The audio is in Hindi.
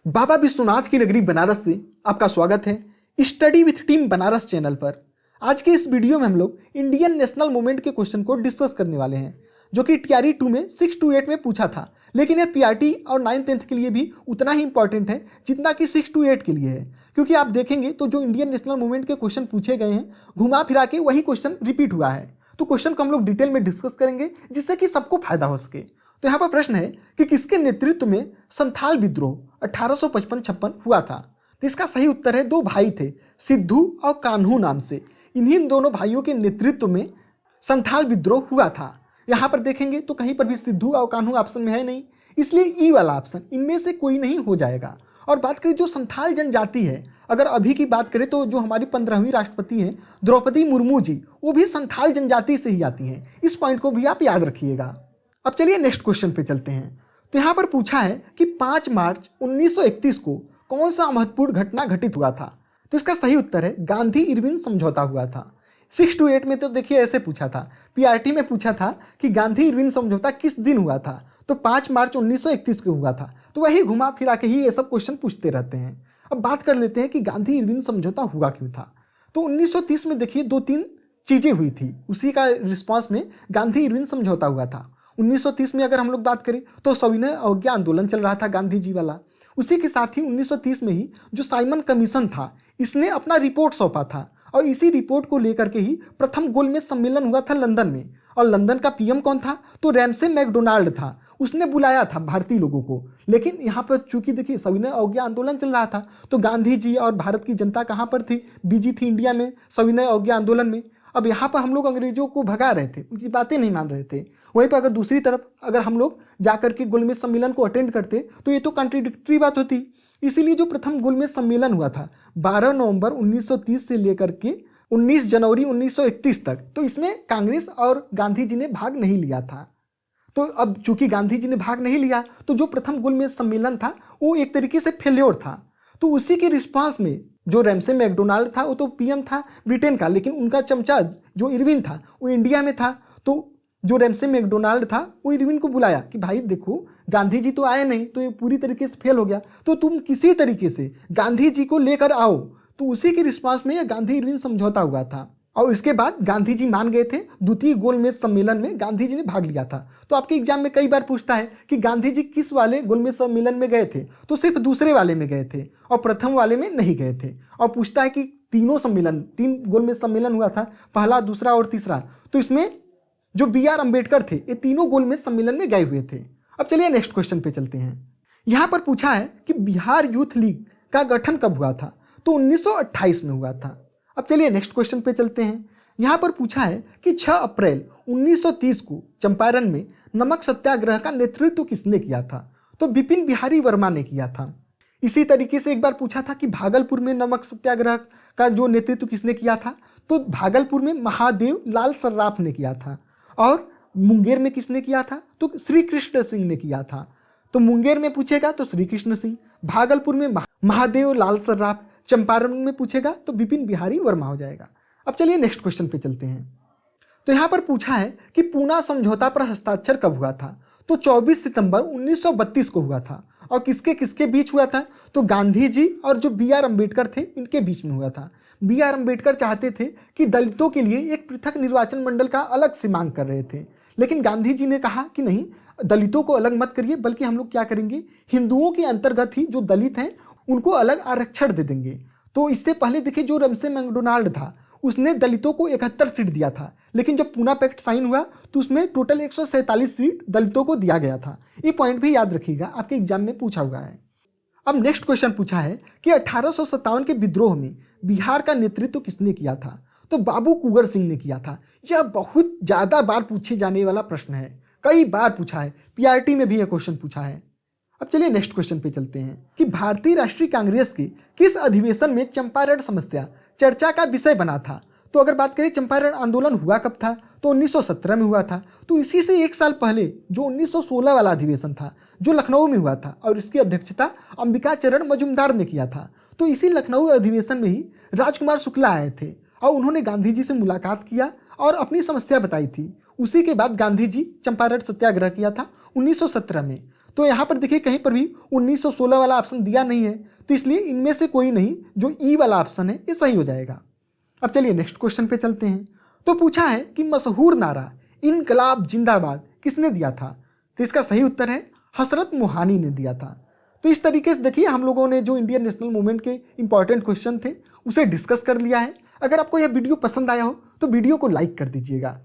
बाबा विश्वनाथ की नगरी बनारस से आपका स्वागत है study with team Banaras channel पर। आज के इस वीडियो में हम लोग इंडियन नेशनल मूवमेंट के क्वेश्चन को डिस्कस करने वाले हैं, जो कि टीआरई 2 में 6 to 8 में पूछा था, लेकिन यह पीआरटी और 9th-10th के लिए भी उतना ही इंपॉर्टेंट है जितना कि 6 to 8 के लिए है। क्योंकि आप देखेंगे तो जो इंडियन नेशनल मूवमेंट के क्वेश्चन पूछे गए हैं, घुमा फिरा के वही क्वेश्चन रिपीट हुआ है। तो क्वेश्चन को हम लोग डिटेल में डिस्कस करेंगे जिससे कि सबको फायदा हो सके। तो यहाँ पर प्रश्न है कि किसके नेतृत्व में संथाल विद्रोह 1855-56 हुआ था। तो इसका सही उत्तर है, दो भाई थे सिद्धू और कान्हू नाम से। इन्हीं दोनों भाइयों के नेतृत्व में संथाल विद्रोह हुआ था। यहाँ पर देखेंगे तो कहीं पर भी सिद्धू और कान्हू ऑप्शन में है नहीं, इसलिए ई वाला ऑप्शन इनमें से कोई नहीं हो जाएगा। और बात करें जो संथाल जनजाति है, अगर अभी की बात करें तो जो हमारी 15वीं राष्ट्रपति हैं द्रौपदी मुर्मू जी, वो भी संथाल जनजाति से ही आती हैं। इस पॉइंट को भी आप याद रखिएगा। अब चलिए नेक्स्ट क्वेश्चन पे चलते हैं। तो यहाँ पर पूछा है कि 5 मार्च 1931 को कौन सा महत्वपूर्ण घटना घटित हुआ था। तो इसका सही उत्तर है गांधी इरविन समझौता हुआ था। 6 to 8 में तो देखिए ऐसे पूछा था, पीआरटी में पूछा था कि गांधी इरविन समझौता किस दिन हुआ था, तो 5 मार्च 1931 को हुआ था। तो वही घुमा फिरा के ही ये सब क्वेश्चन पूछते रहते हैं। अब बात कर लेते हैं कि गांधी इरविन समझौता हुआ क्यों था। तो 1930 में देखिए 2-3 चीज़ें हुई थी, उसी का रिस्पॉन्स में गांधी इरविन समझौता हुआ था। 1930 में अगर हम लोग बात करें तो सविनय अवज्ञा आंदोलन चल रहा था गांधी जी वाला। उसी के साथ ही 1930 में ही जो साइमन कमीशन था, इसने अपना रिपोर्ट सौंपा था और इसी रिपोर्ट को लेकर के ही प्रथम गोलमेज सम्मेलन हुआ था लंदन में। और लंदन का पीएम कौन था, तो रैमसे मैकडोनाल्ड था। उसने बुलाया था भारतीय लोगों को। लेकिन यहाँ पर चूंकि देखिए सविनय अवज्ञा आंदोलन चल रहा था, तो गांधी जी और भारत की जनता कहाँ पर थी, बिजी थी इंडिया में सविनय अवज्ञा आंदोलन में। अब यहाँ पर हम लोग अंग्रेजों को भगा रहे थे, उनकी बातें नहीं मान रहे थे। वहीं पर अगर दूसरी तरफ अगर हम लोग जाकर के गोलमेज सम्मेलन को अटेंड करते तो ये तो कॉन्ट्रडिक्टरी बात होती। इसीलिए जो प्रथम गोलमेज सम्मेलन हुआ था 12 नवंबर 1930 से लेकर के 19 जनवरी 1931 तक, तो इसमें कांग्रेस और गांधी जी ने भाग नहीं लिया था। तो अब चूंकि गांधी जी ने भाग नहीं लिया, तो जो प्रथम गोलमेज सम्मेलन था वो एक तरीके से फेल्योर था। तो उसी के रिस्पांस में जो रैमसे मैकडोनाल्ड था वो तो पीएम था ब्रिटेन का, लेकिन उनका चमचा जो इरविन था वो इंडिया में था। तो जो रैमसे मैकडोनाल्ड था वो इरविन को बुलाया कि भाई देखो गांधी जी तो आए नहीं, तो ये पूरी तरीके से फेल हो गया, तो तुम किसी तरीके से गांधी जी को लेकर आओ। तो उसी के रिस्पांस में यह गांधी इरविन समझौता हुआ था। और इसके बाद गांधी जी मान गए थे। द्वितीय गोलमेज सम्मेलन में गांधी जी ने भाग लिया था। तो आपके एग्जाम में कई बार पूछता है कि गांधी जी किस वाले गोलमेज सम्मेलन में गए थे, तो सिर्फ दूसरे वाले में गए थे और प्रथम वाले में नहीं गए थे। और पूछता है कि तीनों सम्मेलन, 3 गोलमेज सम्मेलन हुआ था, पहला, दूसरा और तीसरा, तो इसमें जो BR अम्बेडकर थे ये तीनों गोलमेज सम्मेलन में गए हुए थे। अब चलिए नेक्स्ट क्वेश्चन पे चलते हैं। यहाँ पर पूछा है कि बिहार यूथ लीग का गठन कब हुआ था, तो 1928 में हुआ था। अब चलिए नेक्स्ट क्वेश्चन पे चलते हैं। यहाँ पर पूछा है कि 6 अप्रैल 1930 को चंपारण में नमक सत्याग्रह का नेतृत्व किसने किया था, तो बिपिन बिहारी वर्मा ने किया था। इसी तरीके से एक बार पूछा था कि भागलपुर में नमक सत्याग्रह का जो नेतृत्व किसने किया था, तो भागलपुर में महादेव लाल सर्राफ ने किया था। और मुंगेर में किसने किया था, तो श्री कृष्ण सिंह ने किया था। तो मुंगेर में पूछेगा तो श्री कृष्ण सिंह, भागलपुर में महादेव लाल सर्राफ, चंपारण में पूछेगा तो बिपिन बिहारी वर्मा हो जाएगा। अब चलिए नेक्स्ट क्वेश्चन पे चलते हैं। तो यहाँ पर पूछा है कि पूना समझौता पर हस्ताक्षर कब हुआ था, तो 24 सितंबर 1932 को हुआ था। और किसके किसके बीच हुआ था, तो गांधी जी और जो BR अम्बेडकर थे इनके बीच में हुआ था। BR अम्बेडकर चाहते थे कि दलितों के लिए एक पृथक निर्वाचन मंडल का अलग से मांग कर रहे थे, लेकिन गांधी जी ने कहा कि नहीं, दलितों को अलग मत करिए, बल्कि हम लोग क्या करेंगे, हिंदुओं के अंतर्गत ही जो दलित हैं उनको अलग आरक्षण दे देंगे। तो इससे पहले देखिए जो रैमसे मैकडोनाल्ड था उसने दलितों को 71 सीट दिया था, लेकिन जब पूना पैक्ट साइन हुआ तो उसमें टोटल 147 सीट दलितों को दिया गया था। ये पॉइंट भी याद रखिएगा, आपके एग्जाम में पूछा हुआ है। अब नेक्स्ट क्वेश्चन पूछा है कि 1857 के विद्रोह में बिहार का नेतृत्व किसने किया था, तो बाबू कुंवर सिंह ने किया था। यह बहुत ज़्यादा बार पूछे जाने वाला प्रश्न है, कई बार पूछा है, पीआरटी में भी यह क्वेश्चन पूछा है। अब चलिए नेक्स्ट क्वेश्चन पे चलते हैं कि भारतीय राष्ट्रीय कांग्रेस के किस अधिवेशन में चंपारण समस्या चर्चा का विषय बना था। तो अगर बात करें चंपारण आंदोलन हुआ कब था, तो 1917 में हुआ था। तो इसी से एक साल पहले जो 1916 वाला अधिवेशन था जो लखनऊ में हुआ था, और इसकी अध्यक्षता अंबिका चरण मजुमदार ने किया था। तो इसी लखनऊ अधिवेशन में ही राजकुमार शुक्ला आए थे और उन्होंने गांधी जी से मुलाकात किया और अपनी समस्या बताई थी। उसी के बाद गांधी जी चंपारण सत्याग्रह किया था 1917 में। तो यहाँ पर देखिए कहीं पर भी 1916 वाला ऑप्शन दिया नहीं है, तो इसलिए इनमें से कोई नहीं, जो ई वाला ऑप्शन है ये सही हो जाएगा। अब चलिए नेक्स्ट क्वेश्चन पे चलते हैं। तो पूछा है कि मशहूर नारा इनकलाब जिंदाबाद किसने दिया था? तो इसका सही उत्तर है हसरत मोहानी ने दिया था। तो इस तरीके से देखिए हम लोगों ने जो इंडियन नेशनल मूवमेंट के इंपॉर्टेंट क्वेश्चन थे उसे डिस्कस कर लिया है। अगर आपको यह वीडियो पसंद आया हो तो वीडियो को लाइक कर दीजिएगा।